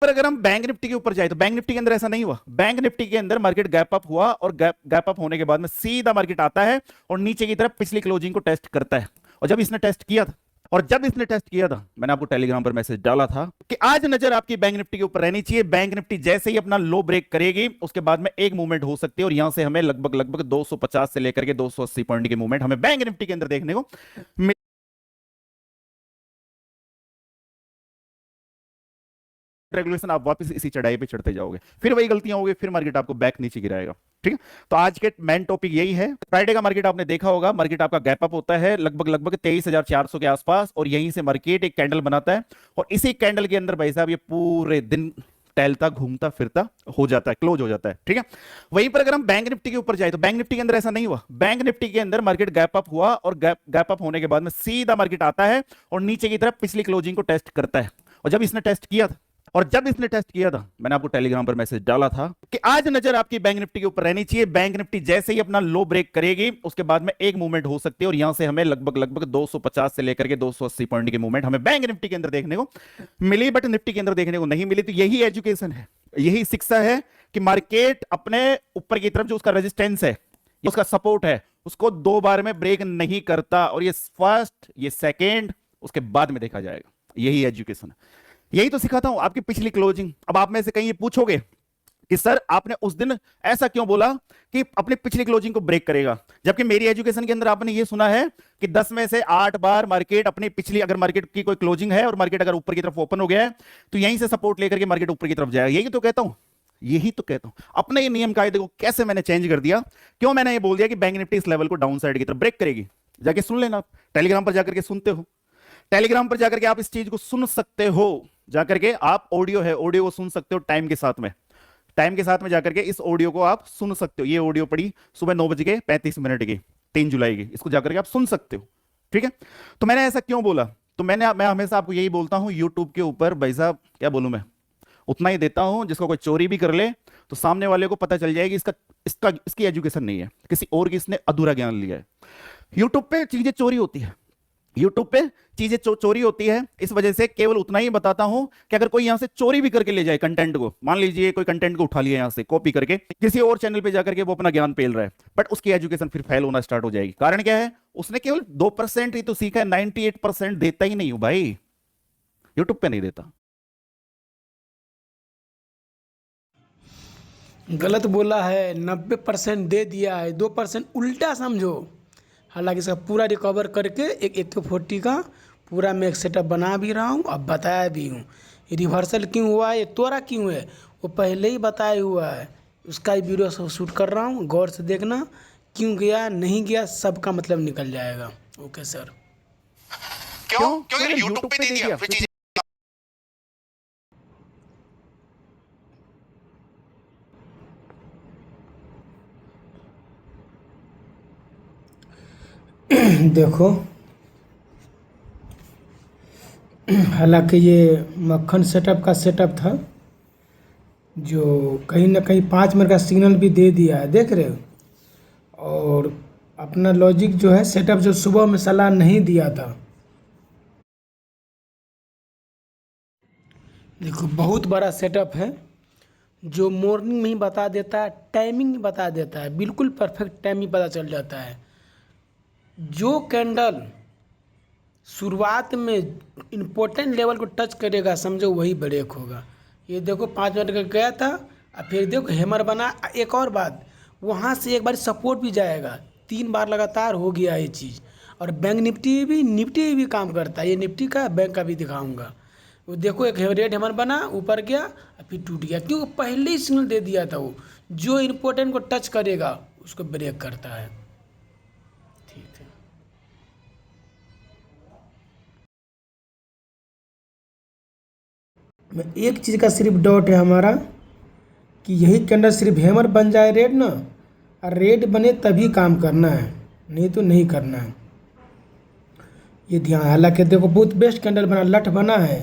पर अगर हम बैंक निफ्टी के ऊपर जाए तो बैंक निफ्टी के अंदर ऐसा नहीं हुआ। बैंक निफ्टी के अंदर मार्केट गैप अप हुआ और गैप अप होने के बाद में सीधा मार्केट आता है और नीचे की तरफ पिछली क्लोजिंग को टेस्ट करता है। और जब इसने टेस्ट किया था मैंने आपको टेलीग्राम पर मैसेज डाला था कि आज नजर आपकी बैंक निफ्टी के ऊपर रहनी चाहिए। बैंक निफ्टी जैसे ही अपना लो ब्रेक करेगी उसके बाद में एक मूवमेंट हो सकती है और यहां से हमें लगभग 250 से लेकर के 280 पॉइंट की मूवमेंट हमें बैंक निफ्टी के अंदर देखने को रेगुलेशन। आप वापस इसी चढ़ाई पे चढ़ते जाओगे, फिर वही गलतियां होगी, फिर मार्केट आपको बैक नीचे गिराएगा। ठीक है, तो आज के मेन टॉपिक यही है। फ्राइडे का मार्केट आपने देखा होगा, मार्केट आपका गैप अप होता है लगभग 23,400 के आसपास और यहीं से मार्केट एक कैंडल बनाता है और इसी कैंडल के अंदर भाई साहब ये पूरे दिन टहलता घूमता फिरता हो जाता है, क्लोज हो जाता है। ठीक है, वहीं पर अगर हम बैंक निफ्टी के ऊपर जाए तो बैंक निफ्टी के अंदर ऐसा नहीं हुआ। बैंक निफ्टी के अंदर मार्केट गैप अप हुआ और गैप अप होने के बाद में सीधा मार्केट आता है और नीचे की तरफ पिछली क्लोजिंग को टेस्ट करता है। और जब इसने टेस्ट किया था मैंने आपको टेलीग्राम पर मैसेज डाला था कि आज नजर आपकी बैंक निफ्टी के ऊपर रहनी चाहिए। बैंक निफ्टी जैसे ही अपना लो ब्रेक करेगी उसके बाद में एक मूवमेंट हो सकती है और यहां से हमें लगभग 250 से लेकर के 280 पॉइंट की मूवमेंट हमें बैंक निफ्टी के अंदर देखने को मिली, बट निफ्टी के अंदर देखने को नहीं मिली। तो यही एजुकेशन है, यही शिक्षा है कि मार्केट अपने ऊपर की तरफ जो उसका रेजिस्टेंस है, उसका सपोर्ट है, उसको 2 बार में ब्रेक नहीं करता और ये फर्स्ट, ये सेकेंड, उसके बाद में देखा जाएगा। यही एजुकेशन है, यही तो सिखाता हूं आपकी पिछली क्लोजिंग। अब आप में से कहीं ये पूछोगे कि सर आपने उस दिन ऐसा क्यों बोला कि अपनी पिछली क्लोजिंग को ब्रेक करेगा, जबकि मेरी एजुकेशन के अंदर आपने ये सुना है कि 10 में से 8 बार मार्केट अपनी पिछली, अगर मार्केट की कोई क्लोजिंग है और मार्केट अगर ऊपर की तरफ ओपन हो गया है तो यहीं से सपोर्ट लेकर के मार्केट ऊपर की तरफ जाएगा। यही तो कहता हूं, अपने ये नियम कायदे को कैसे मैंने चेंज कर दिया। क्यों मैंने ये बोल दिया कि बैंक निफ्टी इस लेवल को डाउन साइड की तरफ ब्रेक करेगी। जाके सुन लेना, टेलीग्राम पर जाकर के सुनते हो, टेलीग्राम पर जाकर के आप इस चीज को सुन सकते हो, जाकर के आप ऑडियो है, ऑडियो को सुन सकते हो टाइम के साथ में जाकर के इस ऑडियो को आप सुन सकते हो। ये ऑडियो पड़ी सुबह 9:35 की 3 जुलाई की, इसको जाकर के आप सुन सकते हो। ठीक है, तो मैंने ऐसा क्यों बोला, तो मैं हमेशा आपको यही बोलता हूं, यूट्यूब के ऊपर भाई साहब क्या बोलूं मैं, उतना ही देता हूं जिसको कोई चोरी भी कर ले तो सामने वाले को पता चल जाएगी इसकी एजुकेशन नहीं है, किसी और की इसने अधूरा ज्ञान लिया है। यूट्यूब पे चीजें चोरी होती है, चोरी होती है। इस वजह से केवल उतना ही बताता हूं कि अगर कोई यहां से चोरी भी करके ले जाए कंटेंट को, मान लीजिए कोई कंटेंट को उठा लिया यहां से कॉपी करके किसी और चैनल पे जाकर के वो अपना ज्ञान पेल रहा है, बट उसकी एजुकेशन फिर फेल होना स्टार्ट हो जाएगी। कारण क्या है, उसने केवल 2% ही तो सीखा है, 98% देता ही नहीं हूं भाई, यूट्यूब पे नहीं देता। गलत बोला है, 90% दे दिया है, 2% उल्टा समझो। हालांकि इसका पूरा रिकवर करके एक 40 का पूरा मैं एक सेटअप बना भी रहा हूँ, अब बताया भी हूँ। रिवर्सल क्यों हुआ है, ये तोड़ा क्यों है, वो पहले ही बताया हुआ है। उसका ही वीडियो सब शूट कर रहा हूँ, गौर से देखना। क्यों गया नहीं गया सबका मतलब निकल जाएगा। Okay sir. क्यों यूट्यूब पे दे दिया। देखो, हालांकि ये मक्खन सेटअप का सेटअप था जो कहीं ना कहीं 5 मिनट का सिग्नल भी दे दिया है, देख रहे हो। और अपना लॉजिक जो है सेटअप जो सुबह में सलाह नहीं दिया था, देखो बहुत बड़ा सेटअप है जो मॉर्निंग में ही बता देता है, टाइमिंग बता देता है, बिल्कुल परफेक्ट टाइमिंग पता चल जाता है। जो कैंडल शुरुआत में इम्पोर्टेंट लेवल को टच करेगा समझो वही ब्रेक होगा। ये देखो 5 मिनट का गया था और फिर देखो हैमर बना। एक और बात, वहाँ से एक बार सपोर्ट भी जाएगा, 3 बार लगातार हो गया ये चीज़। और बैंक निफ्टी भी काम करता है, ये निफ्टी का बैंक का भी दिखाऊंगा। वो देखो एक रेड हैमर बना, ऊपर गया और फिर टूट गया, क्योंकि पहले ही सिग्नल दे दिया था। वो जो इम्पोर्टेंट को टच करेगा उसको ब्रेक करता है। ठीक है, मैं एक चीज़ का सिर्फ डाउट है हमारा कि यही कैंडल सिर्फ हैमर बन जाए रेड ना, और रेड बने तभी काम करना है, नहीं तो नहीं करना है, ये ध्यान। हालांकि देखो बहुत बेस्ट कैंडल बना, लठ बना है।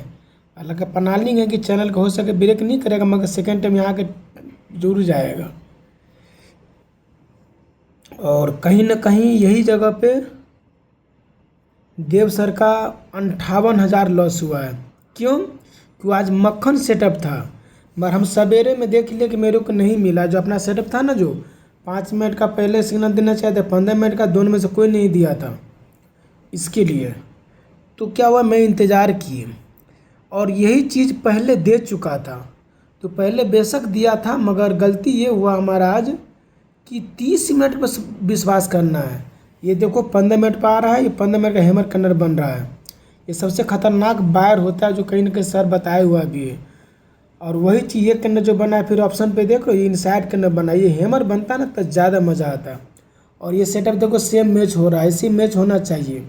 हालांकि प्लानिंग है कि चैनल को हो सके ब्रेक नहीं करेगा, मगर सेकेंड टाइम यहाँ के जरूर जाएगा। और कहीं ना कहीं यही जगह पे देव सर का 58,000 लॉस हुआ है। क्यों? कि आज मक्खन सेटअप था, मगर हम सवेरे में देख लिए कि मेरे को नहीं मिला। जो अपना सेटअप था ना, जो 5 मिनट का पहले सिग्नल देना चाहिए था, 15 मिनट का, दोनों में से कोई नहीं दिया था इसके लिए। तो क्या हुआ, मैं इंतज़ार किए और यही चीज़ पहले दे चुका था। तो पहले बेशक दिया था, मगर गलती ये हुआ हमारा आज कि 30 मिनट पर विश्वास करना है। ये देखो 15 मिनट पर आ रहा है, ये 15 मिनट का हैमर कर्नर बन रहा है। ये सबसे खतरनाक बायर होता है, जो कहीं ना कहीं सर बताए हुआ भी है। और वही चीज़ ये कर्नर जो बना है, फिर ऑप्शन पे देखो ये इनसाइड कर्नर बना है। ये हैमर बनता है ना तो ज़्यादा मज़ा आता है। और ये सेटअप देखो सेम मैच हो रहा है, इसी मैच होना चाहिए।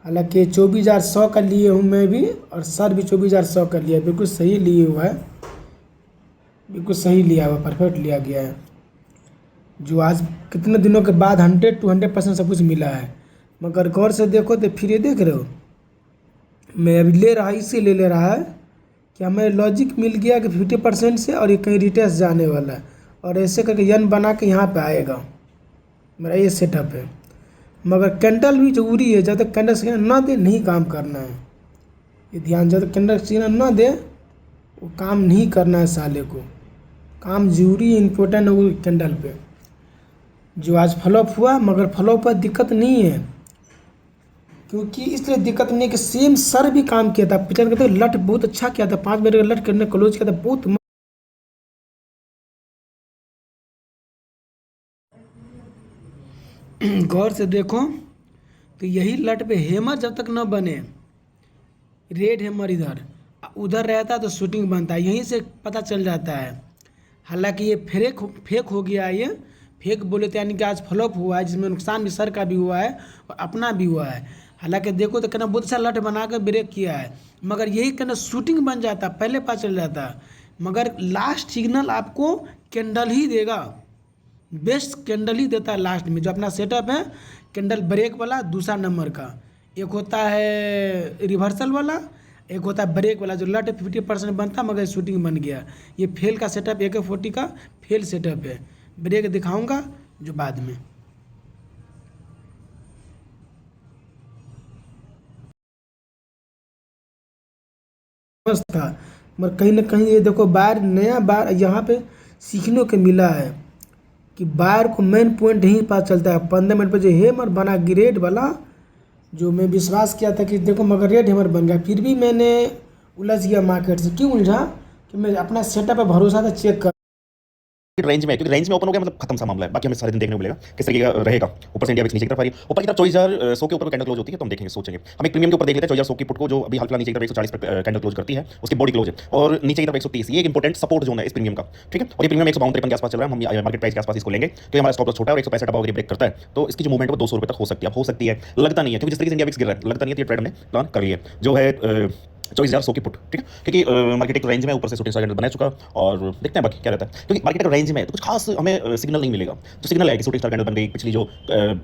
हालांकि 24,100 का लिए हूँ मैं भी, और सर भी 24,100 का लिया, बिल्कुल सही लिए हुआ है, बिल्कुल सही लिया हुआ, परफेक्ट लिया गया है। जो आज कितने दिनों के बाद 100 to 100% सब कुछ मिला है। मगर गौर से देखो तो फिर ये देख रहे हो, मैं अभी ले रहा इसीलिए ले रहा है कि हमें लॉजिक मिल गया कि 50% से, और ये कहीं रिटेस्ट जाने वाला है, और ऐसे करके यन बना के यहाँ पे आएगा। मेरा ये सेटअप है। मगर कैंडल भी जरूरी है, जब तक कैंडल सिग्नल ना दे नहीं काम करना है। ये ध्यान, जब तक कैंडल सिग्नल ना दे वो काम नहीं करना है साले को। काम जरूरी इम्पोर्टेंट है वो कैंडल पे। जो आज फ्लॉप हुआ, मगर फ्लॉप पर दिक्कत नहीं है, क्योंकि इसलिए दिक्कत नहीं है कि सेम सर भी काम किया था। पिछले कहते लट बहुत अच्छा किया था, 5 मिनट का लट करने क्लोज किया था, बहुत गौर से देखो तो यही लट पे हैमर जब तक न बने, रेड हैमर इधर उधर रहता है तो शूटिंग बनता है, यहीं से पता चल जाता है। हालांकि ये फेक हो गया है, ये फेक बोले तो यानी कि आज फ्लॉप हुआ है, जिसमें नुकसान भी सर का भी हुआ है और अपना भी हुआ है। हालांकि देखो तो कहना बहुत अच्छा लट बना कर ब्रेक किया है, मगर यही कहना शूटिंग बन जाता, पहले पता चल जाता। मगर लास्ट सिग्नल आपको कैंडल ही देगा, बेस्ट कैंडल ही देता है लास्ट में। जो अपना सेटअप है कैंडल ब्रेक वाला दूसरा नंबर का, एक होता है रिवर्सल वाला, एक होता है ब्रेक वाला। जो लट 50% बनता मगर शूटिंग बन गया, ये फेल का सेटअप, AK40 का फेल सेटअप है। ब्रेक दिखाऊंगा जो बाद में। मस्त था, मगर कहीं ना कहीं ये देखो बार नया बार यहाँ पे सीखने को मिला है कि बार को मेन पॉइंट ही पता चलता है। 15 मिनट पर जो हेमर बना ग्रेड वाला, जो मैं विश्वास किया था कि देखो, मगर रेड हेमर बन गया। फिर भी मैंने उलझ गया मार्केट से। क्यों उलझा कि मैं अपना सेटअप पे भरोसा था, चेक कर रेंज में, क्योंकि रेंज में ओपन हो गया मतलब खत्म सा मामला है। बाकी हमें सारे दिन देखने को मिलेगा किस तरीके का रहेगा। ऊपर से इंडिया नीचे की तरफ आ रही है, ऊपर की तरफ 24,100 के ऊपर कैंडल क्लोज होती है तो हम देखेंगे, सोचेंगे। हम एक प्रीमियम के ऊपर देख लेते हैं 24,100 की पुट को, जो अभी हाल नीचे की तरफ 140 पर कैंडल क्लोज करती है, उसकी बॉडी क्लोज है, और नीचे की तरफ 130। ये एक इंपॉर्टेंट सपोर्ट जोन है इस प्रीमियम का, ठीक है। और ये प्रीमियम 152-53 के आसपास चल रहा है, हम मार्केट प्राइस के आसपास इसको लेंगे, तो हमारा स्टॉप लॉस छोटा है और 165 अबाव ब्रेक करता है तो इसकी जो मूवमेंट है वो 200 रुपये तक हो सकती है। अब हो सकती है, लगता नहीं है, क्योंकि जिस तरीके से इंडिया विक्स गिर रहा है, लगता नहीं है। ये ट्रेड हमने प्लान कर लिया जो है 24,100 की पुट, ठीक है। क्योंकि मार्केट एक रेंज में ऊपर से शूटिंग स्टार बना चुका, और देखते हैं बाकी क्या रहता है। क्योंकि मार्केट एक रेंज में है तो कुछ खास हमें सिग्नल नहीं मिलेगा। जो सिग्नल है कि शूटिंग स्टार कैंडल बन गई, पिछली जो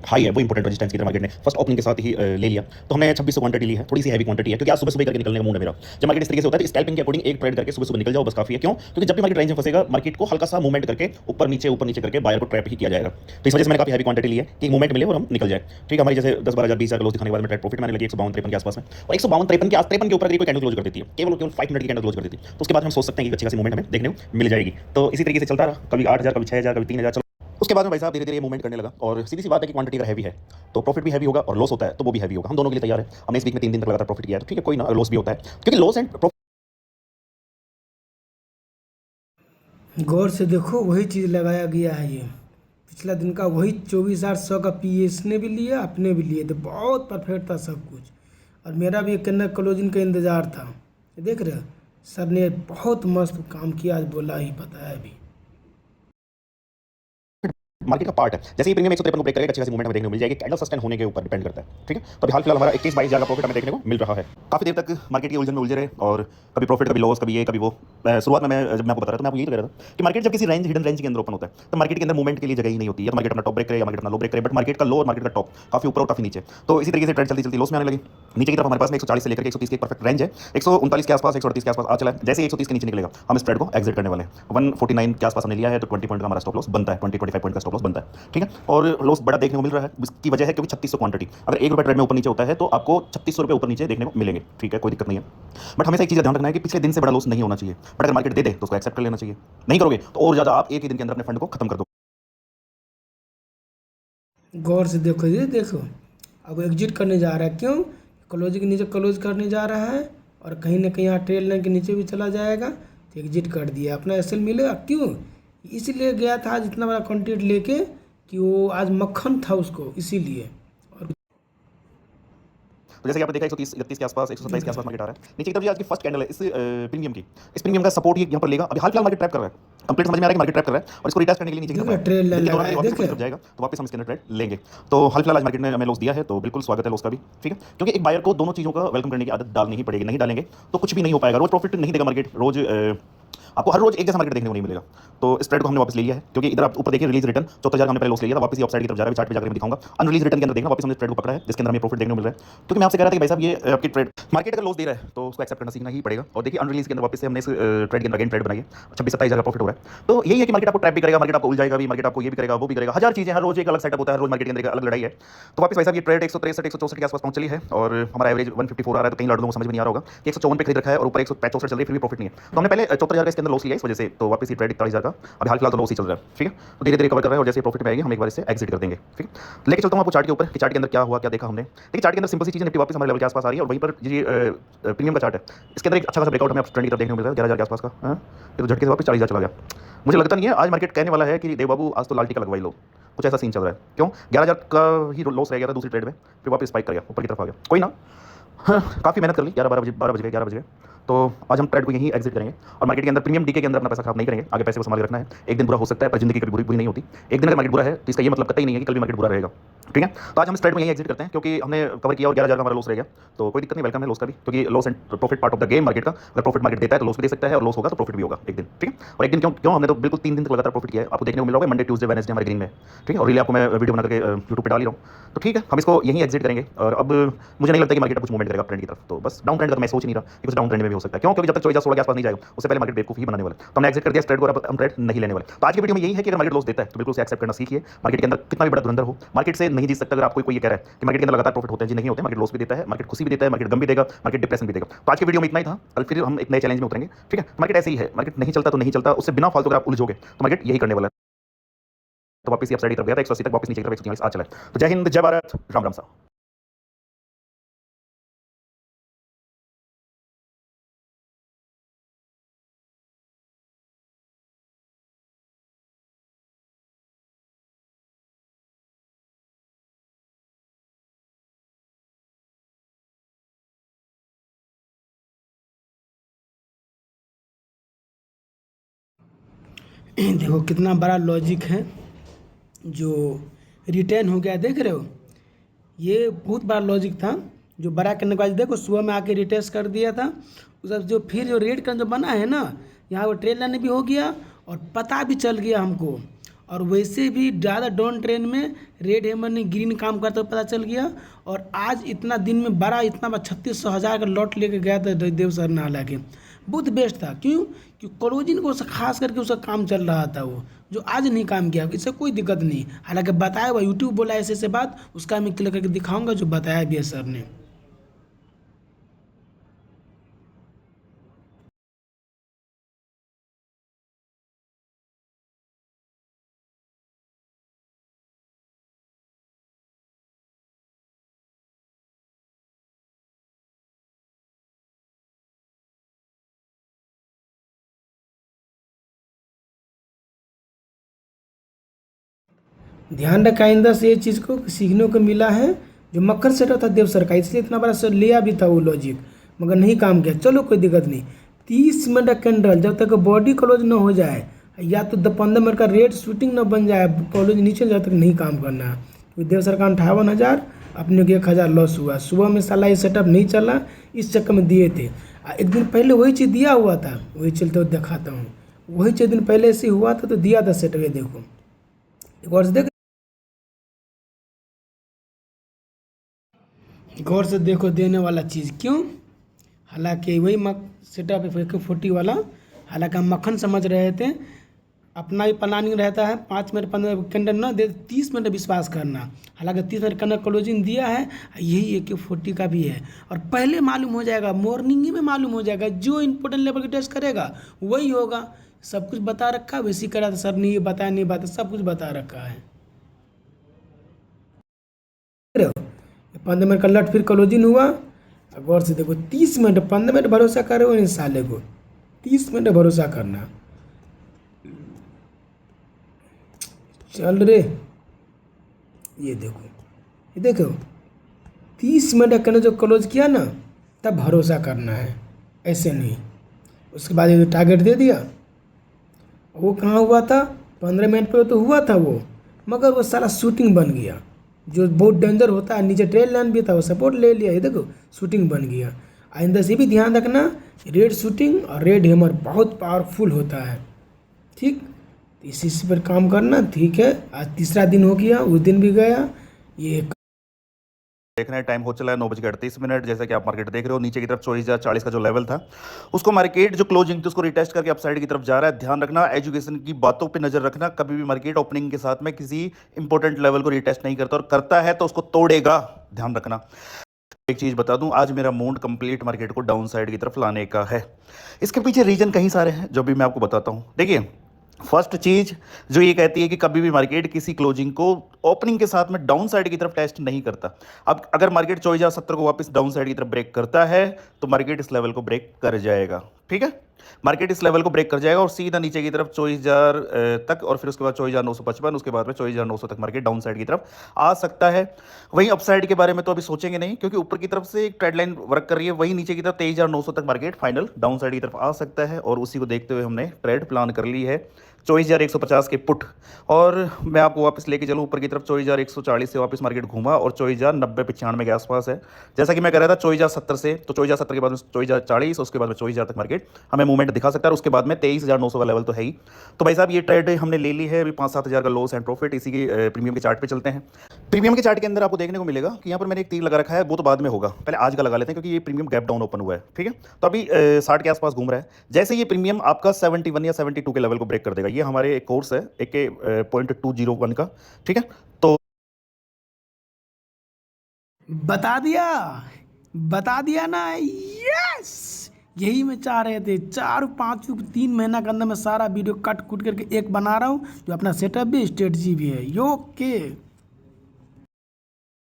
हाई है वो इंपॉर्टेंट रेजिस्टेंस की मार्केट ने फर्स्ट ओपनिंग के साथ ही ले लिया, तो हमने 2600 क्वांटिटी ली है, थोड़ी सी हैवी क्वांटिटी है, क्योंकि आज सुबह करके निकलने का मूड है मेरा। जब मार्केट इस तरीके से होता है तो स्कैल्पिंग के अकॉर्डिंग एक ट्रेड करके सुबह निकल जाओ, बस काफी है। क्यों? क्योंकि जब भी मार्केट रेंज में फंसेगा, मार्केट को हल्का सा मूवमेंट करके ऊपर नीचे करके बायर को ट्रैप ही किया जाएगा। तो इस वजह से मैंने काफी हैवी क्वांटिटी ली है कि मूवमेंट मिले और हम निकल जाए, ठीक है। हमारी जैसे 10-12,000 20,000 क्लोज दिखाने के बाद में ट्रेड प्रॉफिट मैंने लगी 152-53 के आसपास में, और 152-53 के ऊपर कोई कैंडल क्लोज कर देती है, केवल 5 मिनट की कैंडल क्लोज कर देती है, तो उसके बाद हम सोच सकते हैं कि अच्छी खासी मूवमेंट हमें देखने को मिल जाएगी। तो इसी तरीके से चलता रहा, कभी 8,000, कभी 6,000, कभी 3,000। उसके बाद में भाई साहब धीरे धीरे ये मूवमेंट करने लगा, और सीधी सी बात है कि क्वांटिटी अगर हैवी है तो प्रॉफिट भी हैवी होगा, और लॉस होता है तो वो भी हैवी होगा। हम दोनों के लिए तैयार है। हमने इस वीक में 3 दिन तक लगातार प्रॉफिट किया है, तो ठीक है, कोई ना, लॉस भी होता है, क्योंकि लॉस एंड गौर से देखो वही चीज़ लगाया गया है। ये पिछला दिन का वही 24,800 का PS ने भी लिया, अपने भी लिए थे, बहुत परफेक्ट था सब कुछ। और मेरा भी एक कन्नर क्लोजिंग का इंतज़ार था। देख रहे हो, सर ने बहुत मस्त काम किया, आज बोला ही पता है अभी। मार्केट का पार्ट है। जैसे ही प्रीमियम 153 को ब्रेक करेगा, अच्छी खासी मूवमेंट हमें देखने को मिल जाएगी। कैंडल सस्टेन होने के ऊपर डिपेंड करता है, ठीक है। तो अभी हाल फिलहाल हमारा 21-22 का प्रॉफिट हमें देखने को मिल रहा है। काफी देर तक मार्केट की उलझन में उलझे रहे, और कभी प्रॉफिट, कभी लॉस, कभी ये कभी वो। शुरुआत में मैं जब मैं आपको बता रहा था, मैं आपको यही कह रहा था कि मार्केट जब किसी रेंज, हिडन रेंज के अंदर ओपन होता है तो मार्केट के अंदर मूवमेंट के लिए जगह ही नहीं होती है। तो मार्केट अपना टॉप ब्रेक करे या मार्केट अपना लो ब्रेक करे, बट मार्केट का लो और मार्केट का टॉप काफी ऊपर और काफी नीचे। तो इसी तरीके से ट्रेड चलती लॉस में आने लगी। नीचे की तरफ हमारे पास में 140 से लेकर 130 की परफेक्ट रेंज है, 139 के आसपास, 138 के आसपास आ चला है। जैसे 130 के नीचे निकलेगा हम इस ट्रेड को एग्जिट करने वाले हैं। 149 के आसपास हमने लिया है, तो 20 पॉइंट का हमारा स्टॉप लॉस बनता है, 20-25 पॉइंट का स्टॉप स्टॉप लॉस बनता है, ठीक है। और लॉस बड़ा देखने को मिल रहा है, इसकी वजह है क्योंकि 3600 क्वांटिटी, अगर 1 रुपये ट्रेड में ऊपर नीचे होता है तो आपको 3600 रुपये ऊपर नीचे देखने को मिलेंगे, ठीक है, कोई दिक्कत नहीं है। बट हमेशा एक चीज़ ध्यान रखना है कि पिछले दिन से बड़ा लॉस नहीं होना चाहिए, बट अगर मार्केट दे दे तो उसको एक्सेप्ट कर लेना चाहिए, नहीं करोगे तो और ज़्यादा आप एक ही दिन के अंदर अपने फंड को खत्म कर दो। गौर से देखो, ये देखो अब एग्जिट करने जा रहा है, क्यों? क्लोज के नीचे क्लोज करने जा रहा है और कहीं ना कहीं यहाँ ट्रेल लाइन के नीचे भी चला जाएगा, तो एग्जिट कर दिया, अपना एसएल मिलेगा। क्यों? इसीलिए गया था आज इतना बड़ा कंटेंट लेके कि वो आज मक्खन था उसको, इसीलिए। और तो जैसे कि आपने देखा 130 31 के आसपास 127 के आसपास मार्केट आ रहा है, नीचे की तरफ ये आज की फर्स्ट कैंडल है इस प्रीमियम की, इस प्रीमियम का सपोर्ट ये यहाँ पर लेगा। अभी हाल फिलहाल मार्केट ट्रैप कर रहा है, कंप्लीट समझ में आ रहा है कि मार्केट ट्रैप कर रहा है और इसको रिटेस्ट करने के लिए नीचे की तरफ ट्रेल लाइन लेकिन लगाया, वापस तरफ जाएगा तो वापस हम इसके अंदर ट्रेड लेंगे। तो हाल फिलहाल आज मार्केट ने हमें लॉस दिया है, तो बिल्कुल स्वागत है लॉस का भी, ठीक है, क्योंकि एक बायर को दोनों चीज़ों का वेलकम करने की आदत डालनी ही पड़ेगी, नहीं डालेंगे तो कुछ भी नहीं हो पाएगा। रोज प्रॉफिट नहीं देगा मार्केट, रोज आपको हर रोज एक जैसा मार्केट देखने को नहीं मिलेगा। तो इस ट्रेड को हमने वापस ले लिया है, क्योंकि इधर आप ऊपर देखिए रिलीज रिटर्न 74,000 हमने पहले लॉस ले लिया था, वापस ये अपसाइड की तरफ जा रहा है, चार्ट पे जाकर मैं दिखाऊंगा। अनरिलीज रिटर्न के अंदर देखना वापस हमने ट्रेड को पकड़ा है जिसके अंदर हमें प्रॉफिट देखने को मिल रहा है, क्योंकि मैं आपसे कह रहा था कि भाई साहब ये आपकी ट्रेड मार्केट अगर लॉस दे रहा है तो उसको एक्सेप्ट करना सीखना ही पड़ेगा। और देखिए अनरिलीज के अंदर वापस से हमने इस ट्रेड के अंदर अगेन ट्रेड बनाई है, 26-27,000 का प्रॉफिट हो रहा है। तो यही है कि मार्केट आपको ट्रैप भी करेगा, मार्केट आपको उलझाएगा भी, मार्केट आपको ये भी करेगा वो भी करेगा, हजार चीजें, हर रोज एक अलग सेटअप होता है, रोज मार्केट के अंदर एक अलग लड़ाई है। तो वापस भाई साहब ये ट्रेड 163 164 के आसपास पहुंच चली है और हमारा एवरेज 154 आ रहा है, तो कई लोगों को समझ में नहीं आ रहा होगा कि 154 पे खरीद रखा है और ऊपर 164 चल रही है, फिर भी प्रॉफिट नहीं है। तो हमने पहले 74,000 का इसके अंदर लॉस लिया इस वजह से, तो वापस ये ट्रेड 41,000 का अभी हाल फिलहाल तो लॉस ही चल रहा है, ठीक है। तो धीरे धीरे कवर कर रहा है और जैसे प्रॉफिट में आएगी हम एक बार इससे एग्जिट कर देंगे, ठीक है। लेके चलता हूं आपको चार्ट के ऊपर कि चार्ट के अंदर क्या हुआ, क्या देखा हमने। देखिए चार्ट के अंदर सिंपल सी चीज़, निफ्टी वापस हमारे लेवल के आसपास आ रही है और वहीं पर ये प्रीमियम का चार्ट है, इसके अंदर एक अच्छा खासा ब्रेकआउट हमें ट्रेंड की तरफ देखने को मिल रहा है 11,000 के आसपास का। हाँ, ये तो झटके से वापस 40,000 चला गया। मुझे लगता नहीं है आज मार्केट कहने वाला है कि देव बाबू आज तो लाल टीका लगवाई लो, कुछ ऐसा सीन चल रहा है। क्यों? 11,000 का ही लॉस रह गया था दूसरी ट्रेड में, फिर वापस स्पाइक कर गया, ऊपर की तरफ आ गया। कोई ना, हाँ, काफ़ी मेहनत कर ली, 11 बज गए। तो आज हम ट्रेड को यहीं एग्जिट करेंगे और मार्केट के अंदर प्रीमियम डीके के अंदर अपना पैसा खराब नहीं करेंगे, आगे पैसे को संभाल के रखना है। एक दिन बुरा हो सकता है पर जिंदगी कभी बुरी नहीं होती। एक दिन अगर मार्केट बुरा है तो इसका ये मतलब कतई नहीं है कि कल भी मार्केट बुरा रहेगा, ठीक है। तो आज हम इस ट्रेड में यहीं एग्जिट करते हैं क्योंकि हमने कवर किया और 11,000 का हमारा लॉस रह गया, तो कोई दिक्कत नहीं, वेलकम है लॉस का भी, क्योंकि loss and profit part of the game market का। अगर प्रॉफिट मार्केट देता है तो लॉस भी दे सकता है और लॉस होगा तो प्रॉफिट भी होगा एक दिन, ठीक है। और एक दिन क्यों हमने तो बिल्कुल 3 दिन तक लगातार प्रॉफिट किया है, आपको देखने को मिल रहा है मंडे ट्यूसडे वेडनेसडे हमारे ग्रीन में, ठीक है। और रियली आपको मैं वीडियो बना करके यूट्यूब पे डाल ही रहा हूँ, तो ठीक है हम इसको यहीं एग्जिट करेंगे। और अब मुझे नहीं लगता कि मार्केट कुछ मूवमेंट करेगा ट्रेंड की तरफ, तो बस डाउन ट्रेंड का मैं सोच नहीं रहा कि कुछ डाउन ट्रेंड में भी हो सकता है। क्यों? क्योंकि जब तक 2416 के आसपास नहीं जाएगा उससे पहले मार्केट बेवकूफ ही बनाने वाला है। तो हमने एग्जिट कर दिया ट्रेड को, अब हम ट्रेड नहीं लेने वाले। तो आज की वीडियो में यही है कि अगर मार्केट लॉस देता है तो बिल्कुल उसे एक्सेप्ट करना सीखिए। मार्केट के अंदर कितना भी बड़ा धुरंधर हो, मार्केट से नहीं जीत सकता। अगर आपको कोई ये कह रहा है कि मार्केट के अंदर लगातार प्रॉफिट होते हैं, जी नहीं होते, मार्केट लॉस भी देता है, मार्केट खुशी भी देता है, मार्केट गम भी देगा, मार्केट डिप्रेशन भी देगा। तो आज की वीडियो में इतना ही था, कल फिर हम एक नए चैलेंज में उतरेंगे, ठीक है। मार्केट ऐसे ही है, मार्केट नहीं चलता तो नहीं चलता, उससे बिना फालतू अगर आप उलझोगे तो मार्केट यही करने वाला है। तो वापस ही अपसाइड की तरफ गया था 180 तक, वापस नीचे की तरफ 143 आज चला है। तो जय हिंद, जय भारत, राम राम सा। देखो कितना बड़ा लॉजिक है जो रिटर्न हो गया, देख रहे हो, ये बहुत बड़ा लॉजिक था जो बड़ा करने के बाद देखो सुबह में आके रिटेस्ट कर दिया था। उसका जो फिर जो रेड का जो बना है ना, यहाँ वो ट्रेन लाने भी हो गया और पता भी चल गया हमको। और वैसे भी ज़्यादा डाउन ट्रेन में रेड हेमर ने ग्रीन काम करता हुआ पता चल गया। और आज इतना दिन में बड़ा इतना 36,000 का लॉट लेके गया था देव सर ने, हालांकि बहुत बेस्ट था। क्यों? कि क्लोजिंग को खास करके उसका काम चल रहा था वो, जो आज नहीं काम किया, इससे कोई दिक्कत नहीं। हालांकि बताया हुआ यूट्यूब बोला ऐसे ऐसे बात, उसका मैं क्लिक करके दिखाऊंगा जो बताया भी है सर ने। ध्यान रखा आइंदा से ये चीज़ को सीखने को मिला है। जो मक्खन सेटअप था देव सर का, इसलिए इतना बड़ा सर लिया भी था वो लॉजिक, मगर नहीं काम किया। चलो कोई दिक्कत नहीं। 30 मिनट का कैंडल जब तक बॉडी क्लोज न हो जाए, या तो 15 मिनट का रेड शूटिंग न बन जाए, क्लोज नीचे जब तक नहीं काम करना है। तो देव सर का 58,000, अपने को 1,000 लॉस हुआ। सुबह में साला ये सेटअप नहीं चला, इस चक्कर में दिए थे। एक दिन पहले वही चीज़ दिया हुआ था, वही चलते हुए दिखाता हूँ। वही चीज़ दिन पहले से हुआ था तो दिया था सेटअप, ये देखो एक और से देख, गौर से देखो देने वाला चीज़। क्यों? हालांकि वही सेटअप है 40 वाला, हालांकि हम मक्खन समझ रहे थे, अपना भी प्लानिंग रहता है 5 मिनट 15 कैंडल ना दे 30 मिनट विश्वास करना। हालांकि 30 मिनट कैंडल क्लोजिंग दिया है, यही AK40 का भी है। और पहले मालूम हो जाएगा, मॉर्निंग ही में मालूम हो जाएगा, जो इंपॉर्टेंट लेवल की टेस्ट करेगा वही होगा। सब कुछ बता रखा है, वैसे करा था सर ने, ये बताया नहीं बताया, सब कुछ बता रखा है। 15 मिनट का लट फिर क्लोजिंग हुआ, गौर से देखो 30 मिनट 15 मिनट भरोसा करे वो इन साले को, 30 मिनट भरोसा करना। चल रे, ये देखो 30 मिनट का जो क्लोज किया ना, तब भरोसा करना है, ऐसे नहीं। उसके बाद ये टारगेट दे दिया, वो कहाँ हुआ था 15 मिनट पे तो हुआ था वो, मगर वो सारा शूटिंग बन गया, जो बहुत डेंजर होता है। नीचे ट्रेल लाइन भी था, वो सपोर्ट ले लिया, ये देखो शूटिंग बन गया। आइंदा से भी ध्यान रखना, रेड शूटिंग और रेड हैमर बहुत पावरफुल होता है, ठीक। इसी पर काम करना, ठीक है। आज तीसरा दिन हो गया, उस दिन भी गया। ये देखना है, टाइम हो चला है 9:38। जैसा कि आप मार्केट देख रहे हो, नीचे की तरफ 24,040 का जो लेवल था उसको मार्केट जो क्लोजिंग थी उसको रिटेस्ट करके अपसाइड की तरफ जा रहा है। ध्यान रखना, एजुकेशन की बातों पे नजर रखना, कभी भी मार्केट ओपनिंग के साथ में किसी इंपॉर्टेंट लेवल को रिटेस्ट नहीं करता, और करता है तो उसको तोड़ेगा, ध्यान रखना। एक चीज बता दूं, आज मेरा मूड कंप्लीट मार्केट को डाउन साइड की तरफ लाने का है। इसके पीछे रीजन कहीं सारे हैं जो भी मैं आपको बताता हूं। देखिए, फर्स्ट चीज जो ये कहती है कि कभी भी मार्केट किसी क्लोजिंग को ओपनिंग के साथ में डाउन साइड की तरफ टेस्ट नहीं करता। अब अगर मार्केट 24,070 को वापस डाउन साइड की तरफ ब्रेक करता है तो मार्केट इस लेवल को ब्रेक कर जाएगा, ठीक है। मार्केट इस लेवल को ब्रेक कर जाएगा और सीधा नीचे की तरफ 24,000 तक, और फिर उसके बाद 24,955, उसके बाद में 24,900 तक मार्केट डाउन साइड की तरफ आ सकता है। वहीं अपसाइड के बारे में तो अभी सोचेंगे नहीं, क्योंकि ऊपर की तरफ से एक ट्रेड लाइन वर्क कर रही है। वहीं नीचे की तरफ 23,900 तक मार्केट फाइनल डाउन साइड की तरफ आ सकता है, और उसी को देखते हुए हमने ट्रेड प्लान कर ली है 24,150 के पुट। और मैं आपको वापस लेके चलूँ ऊपर की तरफ, 24,140 से वापस मार्केट घूमा और 24,090-95 के आसपास है। जैसा कि मैं कह रहा था 24,070 से, तो 24,070 के बाद में 24,040, उसके बाद में 24,000 तक मार्केट हमें मूवमेंट दिखा सकता है। उसके बाद में 23,900 का लेवल तो है ही। तो भाई साहब, ये ट्रेड हमने ले ली है। अभी 5-7 हज़ार का लॉस एंड प्रॉफिट। इसी के प्रीमियम के चार्ट पे चलते हैं। प्रीमियम के चार्ट के अंदर आपको देखने को मिलेगा कि यहाँ पर मैंने एक तीर लगा रखा है, वो तो बाद में होगा, पहले आज का लगा लेते हैं, क्योंकि ये प्रीमियम गैप डाउन ओपन हुआ है, ठीक है। तो अभी 60 के आसपास घूम रहा है। जैसे ये प्रीमियम आपका 71 या 72 के लेवल को ब्रेक कर देगा, ये हमारे एक कोर्स है AK 0.201 का, ठीक है। तो बता दिया ना, यस, यही मैं चाह रहे थे। 4-5-3 महीना के अंदर मैं सारा वीडियो कट कुट करके एक बना रहा हूँ, जो अपना सेटअप भी स्ट्रेटजी भी है, ओके।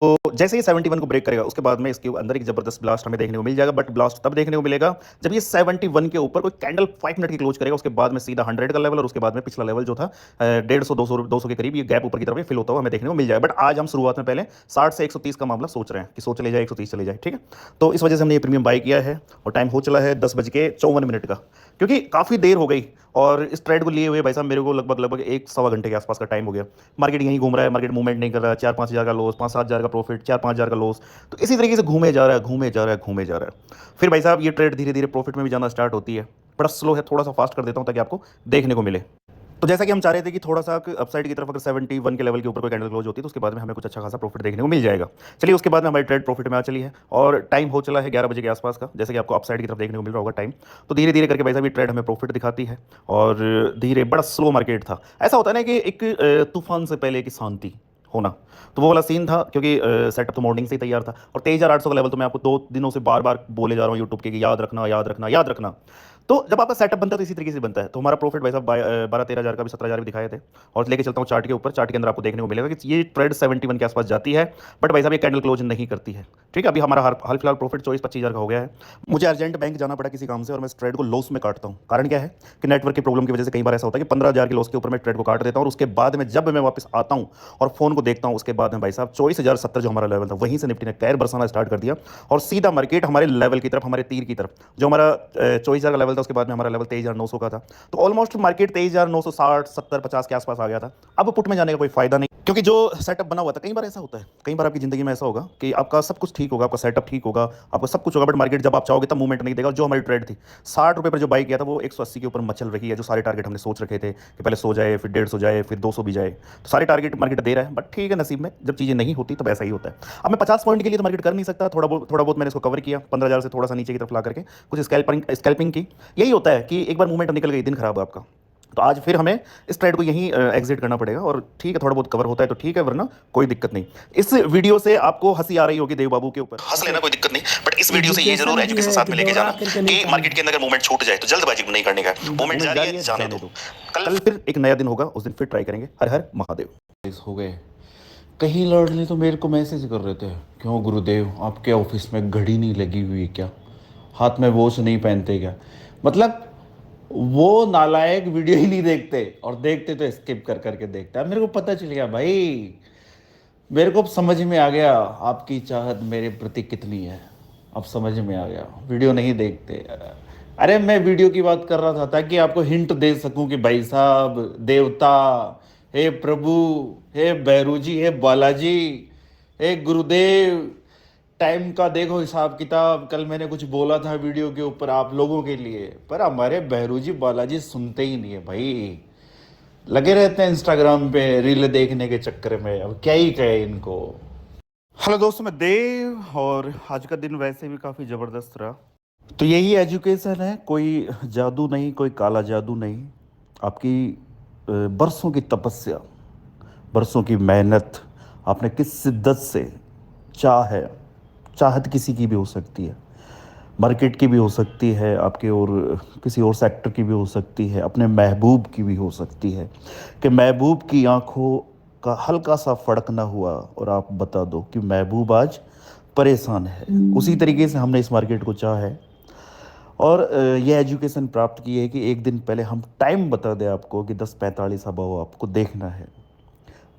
तो जैसे ही 71 को ब्रेक करेगा, उसके बाद में इसके अंदर एक जबरदस्त ब्लास्ट हमें देखने को मिल जाएगा। बट ब्लास्ट तब देखने को मिलेगा जब ये 71 के ऊपर कोई कैंडल 5 मिनट की क्लोज करेगा। उसके बाद में सीधा 100 का लेवल, और उसके बाद में पिछला लेवल जो था 150-200 के करीब, ये गैप ऊपर की तरफ फिल होता हुआ हमें देखने को मिल जाएगा। बट आज हम शुरुआत में पहले 60 से 130 का मामला सोच रहे हैं कि सोच ले जाए 130 चले जाए, ठीक है। तो इस वजह से हमने ये प्रीमियम बाय किया है, और टाइम हो चला है 10:54 का, क्योंकि काफ़ी देर हो गई। और इस ट्रेड को लिए हुए भाई साहब मेरे को लगभग 1-1.25 घंटे के आसपास का टाइम हो गया। मार्केट यहीं घूम रहा है, मार्केट मूवमेंट नहीं कर रहा है। 4-5 हज़ार का लॉस, 5-7 हज़ार का प्रॉफिट, 4-5 हज़ार का लॉस, तो इसी तरीके से घूमे जा रहा है। फिर भाई साहब ये ट्रेड धीरे धीरे प्रॉफिट में भी जाना स्टार्ट होती है। बड़ा स्लो है, थोड़ा सा फास्ट कर देता हूँ ताकि आपको देखने को मिले। तो जैसा कि हम चाह रहे थे कि थोड़ा सा अपसाइड की तरफ अगर 71 के लेवल के ऊपर कोई कैंडल क्लोज होती है तो उसके बाद में हमें कुछ अच्छा खासा प्रॉफिट देखने को मिल जाएगा। चलिए, उसके बाद में हमारी ट्रेड प्रॉफिट में आ चली है, और टाइम हो चला है 11 बजे के आसपास का, जैसे कि आपको अपसाइड की तरफ देखने को मिल रहा होगा टाइम। तो धीरे धीरे करके भाई साहब ये ट्रेड हमें प्रॉफिट दिखाती है, और धीरे, बड़ा स्लो मार्केट था। ऐसा होता है ना कि एक तूफान से पहले की शांति होना, तो वो वाला सीन था, क्योंकि सेटअप तो मॉर्निंग से ही तैयार था। और 23,800 का लेवल तो मैं आपको 2 दिनों से बार बार बोले जा रहा हूँ यूट्यूब के कि याद रखना। तो जब आपका सेटअप बनता है तो इसी तरीके से बनता है। तो हमारा प्रॉफिट भाई साहब 12-13 हज़ार का भी 17 हज़ार भी दिखाए थे। और लेके चलता हूँ चार्ट के ऊपर, चार्ट के अंदर आपको देखने को मिलेगा कि ये ट्रेड 71 के आसपास जाती है, बट भाई साहब ये कैंडल क्लोज नहीं करती है, ठीक है। अभी हमारा हाल फिलहाल प्रॉफिट 24-25 हज़ार का हो गया है। मुझे अर्जेंट बैंक जाना पड़ा किसी काम से, और मैं इस ट्रेड को लॉस में काटता हूँ। कारण क्या है कि नेटवर्क की प्रॉब्लम की वजह से कई बार ऐसा होता है कि 15 हज़ार के लॉस के ऊपर मैं ट्रेड को काट देता हूँ, और उसके बाद में जब मैं वापस आता हूँ और फोन को देखता हूँ, उसके बाद में भाई साहब 24,070 जो हमारा लेवल था, वहीं से निफ्टी ने कैर बरसाना स्टार्ट कर दिया, और सीधा मार्केट हमारे लेवल की तरफ, हमारे तीर की तरफ, जो हमारा 24,000 का लेवल था, उसके बाद में हमारा लेवल 23,900 का था। तो ऑलमोस्ट मार्केट 23,960, 70, 50 के आसपास आ गया था। अब पुट में जाने का कोई फायदा नहीं, क्योंकि जो सेटअप बना हुआ था, कई बार ऐसा होता है, कई बार आपकी जिंदगी में ऐसा होगा कि आपका सब कुछ ठीक होगा, आपका सेटअप ठीक होगा, आपका सब कुछ होगा, बट मार्केट जब आप चाहोगे तब मूवमेंट नहीं देगा। जो हमारी ट्रेड थी 60 रुपये पर जो बाई किया था, वो 180 के ऊपर मचल रही है। जो सारे टारगेट हमने सोच रखे थे कि पहले 100 जाए, फिर 150 जाए, फिर 200 भी जाए, तो सारे टारगेट मार्केट दे रहा है। बट ठीक है, नसीब में जब चीज़ें नहीं होती तब ऐसा ही होता है। अब मैं 50 पॉइंट के लिए तो मार्केट कर नहीं सकता, थोड़ा बहुत मैंने इसको कवर किया, 15,000 से थोड़ा सा नीचे की तरफ ला करके कुछ स्कैल्पिंग की। यही होता है कि एक बार मूवमेंट निकल गई, दिन खराब है आपका। तो आज फिर हमें इस ट्रेड को यहीं एग्जिट करना पड़ेगा, और ठीक है थोड़ा बहुत कवर होता है तो ठीक है, वरना कोई दिक्कत नहीं। इस वीडियो से आपको हंसी आ रही होगी देव बाबू के ऊपर, हंस लेना कोई दिक्कत नहीं, बट इस वीडियो से ये जरूर एजुकेशन साथ में लेके जाना कि मार्केट के अंदर अगर मूवमेंट छूट जाए तो जल्दबाजी नहीं करने का, मूवमेंट जारी है जाने दो। कल फिर एक नया दिन होगा, उस दिन फिर ट्राई करेंगे। हर हर महादेव। हो गए कहीं लड़ ले तो मेरे को मैसेज कर रहे थे, क्यों गुरुदेव आपके ऑफिस में घड़ी नहीं लगी हुई है क्या, हाथ में वॉच नहीं पहनते क्या। मतलब वो नालायक वीडियो ही नहीं देखते, और देखते तो स्किप कर करके देखता है। मेरे को पता चल गया भाई, मेरे को अब समझ में आ गया आपकी चाहत मेरे प्रति कितनी है, अब समझ में आ गया। वीडियो नहीं देखते। अरे मैं वीडियो की बात कर रहा था ताकि आपको हिंट दे सकूं कि भाई साहब, देवता, हे प्रभु, हे भैरूजी, हे बालाजी, हे गुरुदेव, टाइम का देखो हिसाब किताब। कल मैंने कुछ बोला था वीडियो के ऊपर आप लोगों के लिए, पर हमारे भैरूजी बालाजी सुनते ही नहीं है भाई, लगे रहते हैं इंस्टाग्राम पे रील देखने के चक्कर में। अब क्या ही कहे इनको। हेलो दोस्तों, मैं देव, और आज का दिन वैसे भी काफ़ी ज़बरदस्त रहा। तो यही एजुकेशन है, कोई जादू नहीं, कोई काला जादू नहीं। आपकी बरसों की तपस्या, बरसों की मेहनत, आपने किस शिद्दत से चाहत किसी की भी हो सकती है, मार्केट की भी हो सकती है, आपके और किसी और सेक्टर की भी हो सकती है, अपने महबूब की भी हो सकती है, कि महबूब की आंखों का हल्का सा फर्क ना हुआ और आप बता दो कि महबूब आज परेशान है। उसी तरीके से हमने इस मार्केट को चाहा है, और यह एजुकेशन प्राप्त की है कि एक दिन पहले हम टाइम बता दें आपको कि 10:45 अब आपको देखना है।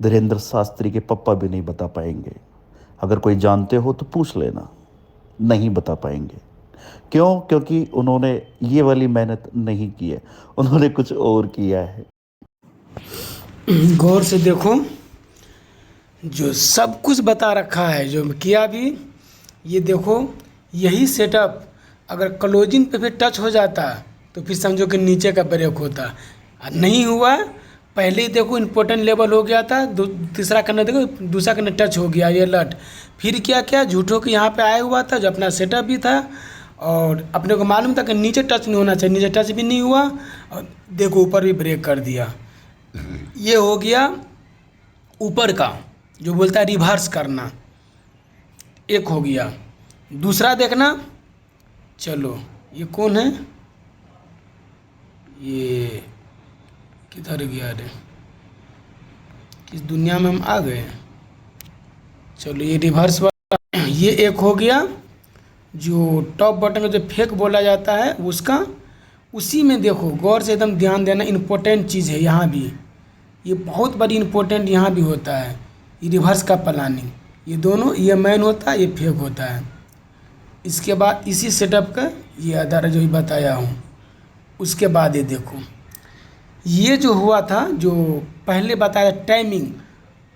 धीरेन्द्र शास्त्री के पप्पा भी नहीं बता पाएंगे। अगर कोई जानते हो तो पूछ लेना, नहीं बता पाएंगे। क्यों? क्योंकि उन्होंने ये वाली मेहनत नहीं की है, उन्होंने कुछ और किया है। गौर से देखो, जो सब कुछ बता रखा है, जो किया भी, ये देखो, यही सेटअप अगर क्लोजिंग पे फिर टच हो जाता तो फिर समझो कि नीचे का ब्रेक होता। नहीं हुआ, पहले ही देखो इम्पोर्टेंट लेवल हो गया था, तीसरा करना देखो, दूसरा करना टच हो गया ये लट। फिर क्या क्या झूठों के यहाँ पे आया हुआ था, जो अपना सेटअप भी था, और अपने को मालूम था कि नीचे टच नहीं होना चाहिए, नीचे टच भी नहीं हुआ, और देखो ऊपर भी ब्रेक कर दिया। ये हो गया ऊपर का, जो बोलता है रिवर्स करना, एक हो गया। दूसरा देखना, चलो ये कौन है, ये किधर गया रे, किस दुनिया में हम आ गए। चलो ये रिवर्स वाला, ये एक हो गया। जो टॉप बटन में जो फेक बोला जाता है उसका, उसी में देखो गौर से एकदम ध्यान देना, इम्पोर्टेंट चीज़ है यहाँ भी, ये बहुत बड़ी इम्पोर्टेंट यहाँ भी होता है। ये रिवर्स का प्लानिंग, ये दोनों, ये मैन होता है, ये फेक होता है। इसके बाद इसी सेटअप का ये आधार जो भी बताया हूँ, उसके बाद ये देखो, ये जो हुआ था, जो पहले बताया टाइमिंग,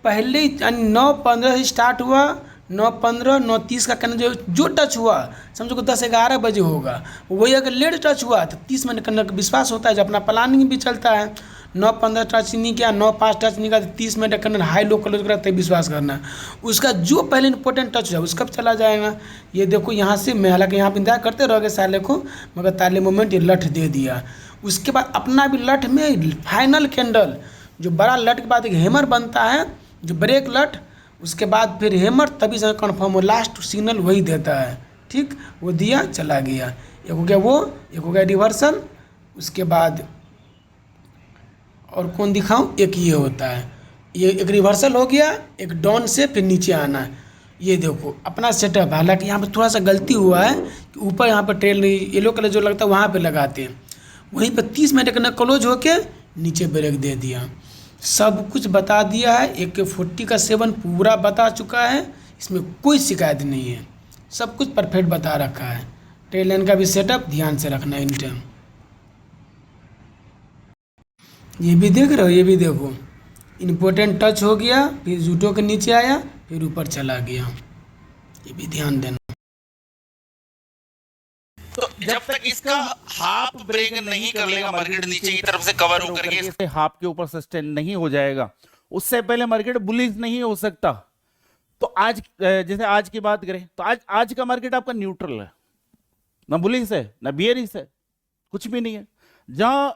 पहले 9:15 से स्टार्ट हुआ, 9:15 9:30 का करना, जो टच हुआ समझो कि 10-11 बजे होगा। वही अगर लेट टच हुआ तो 30 मिनट करने का विश्वास होता है, जब अपना प्लानिंग भी चलता है। 9:15 टच नहीं किया, 9:05 टच नहीं किया तो 30 मिनट करना, हाई लो क्लोज करा तब विश्वास करना। उसका जो पहले इंपॉर्टेंट टच हुआ उसका चला जाएगा। ये देखो यहाँ से मैं हालांकि यहाँ पर इंतजार करते रहोगे साले को, मगर ताले मोमेंट ये लठ दे दिया। उसके बाद अपना भी लठ में फाइनल कैंडल, जो बड़ा लठ के बाद एक हैमर बनता है, जो ब्रेक लठ, उसके बाद फिर हैमर, तभी से कन्फर्म हो, लास्ट सिग्नल वही देता है। ठीक, वो दिया, चला गया। एक हो गया वो, एक हो गया रिवर्सल। उसके बाद और कौन दिखाऊं, एक ये होता है, ये एक रिवर्सल हो गया, एक डाउन से फिर नीचे आना। ये देखो अपना सेटअप, हालांकि यहाँ पे थोड़ा सा गलती हुआ है कि ऊपर यहाँ पर ट्रेल नहीं, येलो कलर जो लगता है वहाँ पे लगाते हैं, वहीं पर 30 मिनट करना क्लोज होके नीचे ब्रेक दे दिया। सब कुछ बता दिया है, AK-40 का 7 पूरा बता चुका है, इसमें कोई शिकायत नहीं है, सब कुछ परफेक्ट बता रखा है। ट्रेल लाइन का भी सेटअप ध्यान से रखना इन टाइम। ये भी देख रहे हो, ये भी देखो, इम्पोर्टेंट टच हो गया, फिर जूटो के नीचे आया, फिर ऊपर चला गया, ये भी ध्यान देना। तो जब तक इसका हाफ ब्रेक नहीं कर लेगा मार्केट नीचे की तरफ से कवर होकर के इसके हाफ के ऊपर सस्टेन नहीं हो जाएगा, उससे पहले मार्केट बुलिश नहीं हो सकता। तो आज जैसे आज की बात करें तो आज का मार्केट आपका न्यूट्रल है, ना बुलिश है ना बियरिश है, कुछ भी नहीं है। जहां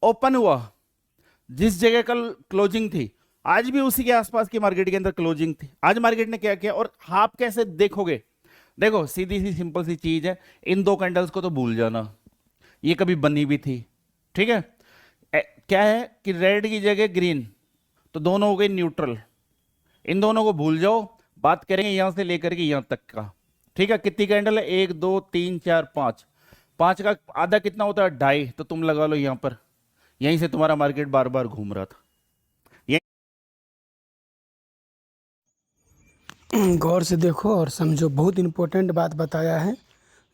ओपन हुआ जिस जगह कल क्लोजिंग थी आज भी उसी के आसपास की मार्केट के अंदर क्लोजिंग थी। आज मार्केट ने क्या किया और आप कैसे देखोगे? देखो सीधी सी सिंपल सी चीज है, इन दो कैंडल्स को तो भूल जाना, ये कभी बनी भी थी, ठीक है। क्या है कि रेड की जगह ग्रीन, तो दोनों हो गए न्यूट्रल, इन दोनों को भूल जाओ। बात करेंगे यहां से लेकर के यहां तक का, ठीक है। कितनी कैंडल है? 1 2 3 4 5, 5 का आधा कितना होता है? 2.5, तो तुम लगा लो यहां पर, यहीं से तुम्हारा मार्केट बार बार घूम रहा था। गौर से देखो और समझो, बहुत इम्पोर्टेंट बात बताया है,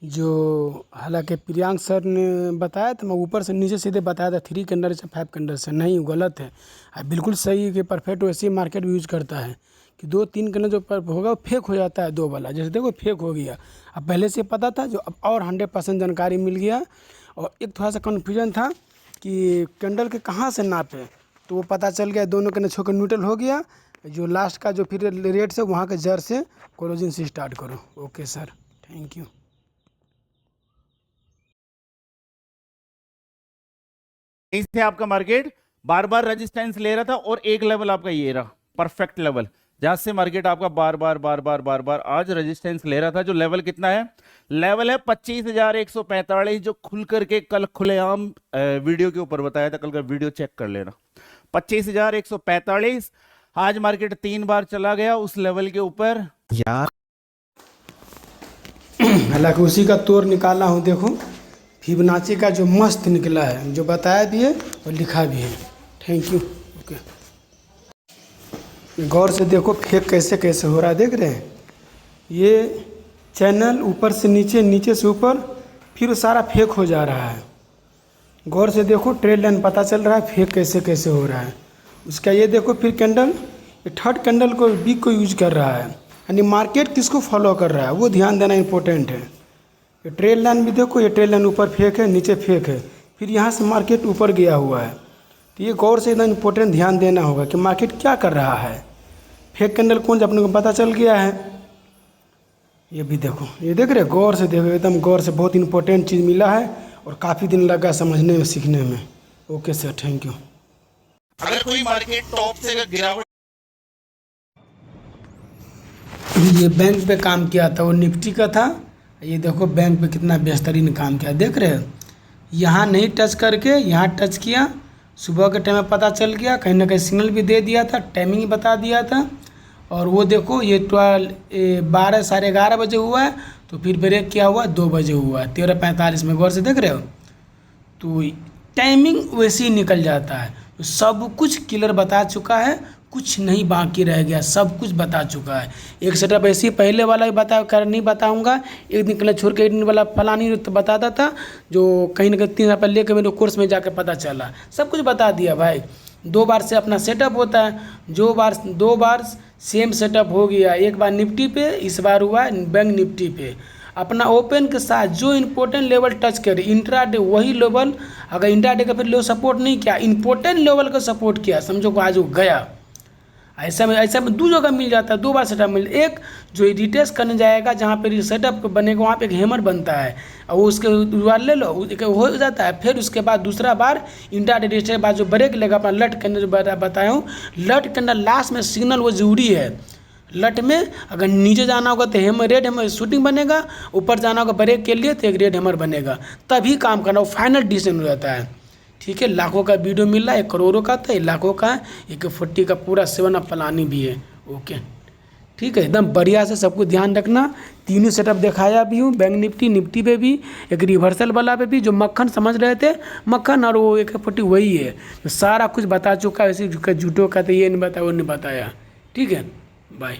जो हालांकि प्रियांक सर ने बताया था, मैं ऊपर से नीचे सीधे बताया था 3 कैंडल से 5 कैंडल से, नहीं गलत है। बिल्कुल सही है कि परफेक्ट वैसे ही मार्केट यूज करता है कि 2-3 कैंडल जो होगा वो फेक हो जाता है 2 वाला, जैसे देखो फेक हो गया। अब पहले से पता था, जो अब और 100% जानकारी मिल गया। और एक थोड़ा सा कन्फ्यूजन था कि कैंडल के कहाँ से नापे, तो वो पता चल गया, दोनों कैंडल छोकर न्यूट्रल हो गया। जो लास्ट का जो फिर रेट से वहाँ के जड़ से क्लोजिंग से स्टार्ट करो। Okay sir, thank you. इससे आपका मार्केट बार बार रेजिस्टेंस ले रहा था और एक लेवल आपका ये रहा परफेक्ट लेवल, जहां से मार्केट आपका बार बार आज रेजिस्टेंस ले रहा था। जो लेवल कितना है? लेवल है 25,145, जो खुल करके कल खुलेआम वीडियो के ऊपर बताया था, कल का वीडियो चेक कर लेना। 25,145 आज मार्केट 3 बार चला गया उस लेवल के ऊपर यार। हालांकि उसी का तोड़ निकाला हूँ, देखो फिबोनाची का जो मस्त निकला है, जो बताया भी है और लिखा भी है। Thank you. ओके, गौर से देखो फेक कैसे कैसे हो रहा है, देख रहे हैं? ये चैनल ऊपर से नीचे, नीचे से ऊपर, फिर वो सारा फेक हो जा रहा है। गौर से देखो, ट्रेड लाइन पता चल रहा है फेक कैसे कैसे हो रहा है। उसका ये देखो फिर कैंडल, ये थर्ड कैंडल को वीक को यूज कर रहा है, यानी मार्केट किसको फॉलो कर रहा है वो ध्यान देना इंपॉर्टेंट है। ये ट्रेड लाइन भी देखो, ये ट्रेड लाइन ऊपर फेक है, नीचे फेक है, फिर यहाँ से मार्केट ऊपर गया हुआ है। तो ये गौर से एकदम इंपॉर्टेंट ध्यान देना होगा कि मार्केट क्या कर रहा है। फेक कैंडल कौन से अपने को पता चल गया है। ये भी देखो, ये देख रहे, गौर से देखो, एकदम गौर से, बहुत इंपॉर्टेंट चीज़ मिला है और काफ़ी दिन लगा समझने में, सीखने में। Okay sir, thank you. अगर कोई मार्केट टॉप से अगर गिरावट, ये बैंक पे काम किया था, वो निफ्टी का था। ये देखो बैंक पे कितना बेहतरीन काम किया, देख रहे हैं? यहाँ नहीं टच करके यहाँ टच किया, सुबह के टाइम में पता चल गया, कहीं ना कहीं सिग्नल भी दे दिया था, टाइमिंग बता दिया था। और वो देखो ये 12 साढ़े 11 बजे हुआ है, तो फिर ब्रेक किया हुआ 2 बजे हुआ है 13:45 में। गौर से देख रहे हो, तो टाइमिंग वैसे ही निकल जाता है। तो सब कुछ क्लियर बता चुका है, कुछ नहीं बाकी रह गया, सब कुछ बता चुका है। एक सेटअप ऐसे ही पहले वाला भी कर नहीं बताऊंगा, एक दिन के छोड़ के एक दिन वाला फलानी तो बताता था, जो कहीं ना कहीं 3 साल पहले के मेरे कोर्स में जाकर पता चला, सब कुछ बता दिया भाई। 2 बार से अपना सेटअप होता है, 2 बार सेम सेटअप हो गया। एक बार निफ्टी पे, इस बार हुआ बैंक निफ्टी पे। अपना ओपन के साथ जो इंपॉर्टेंट लेवल टच करे, इंट्राडे वही लेवल, अगर इंट्राडे का फिर लो सपोर्ट नहीं किया, इंपॉर्टेंट लेवल का सपोर्ट किया, समझो को आज वो गया। ऐसा में 2 जगह मिल जाता है, 2 बार सेटअप मिल। एक जो रिटेस्ट करने जाएगा, जहाँ पे सेटअप बनेगा वहाँ पे एक हैमर बनता है, और वो उसके ले लो, हो जाता है। फिर उसके बाद दूसरा बार इंट्राडे के बाद जो ब्रेक लेगा, अपना लट कैंडल बताया हूँ, लट कैंडल लास्ट में सिग्नल वो जरूरी है। लट में अगर नीचे जाना होगा तो रेड हैमर शूटिंग बनेगा, ऊपर जाना होगा ब्रेक के लिए तो एक रेड हैमर बनेगा, तभी काम करना, वो फाइनल डिसीजन हो जाता है। ठीक है, लाखों का वीडियो मिल रहा है, 1 करोड़ों का था, 1 लाखों का, 140 का पूरा 7 अप प्लानिंग भी है। ओके, ठीक है, एकदम बढ़िया से सबको ध्यान रखना। तीनों सेटअप दिखाया भी हूँ, बैंक निफ्टी पे भी, एक रिवर्सल वाला पे भी, जो मक्खन समझ रहे थे, मक्खन और वो 140 वही है, तो सारा कुछ बता चुका है। ऐसे झूठों का तो ये नहीं बताया, वो नहीं बताया। ठीक है, बाय।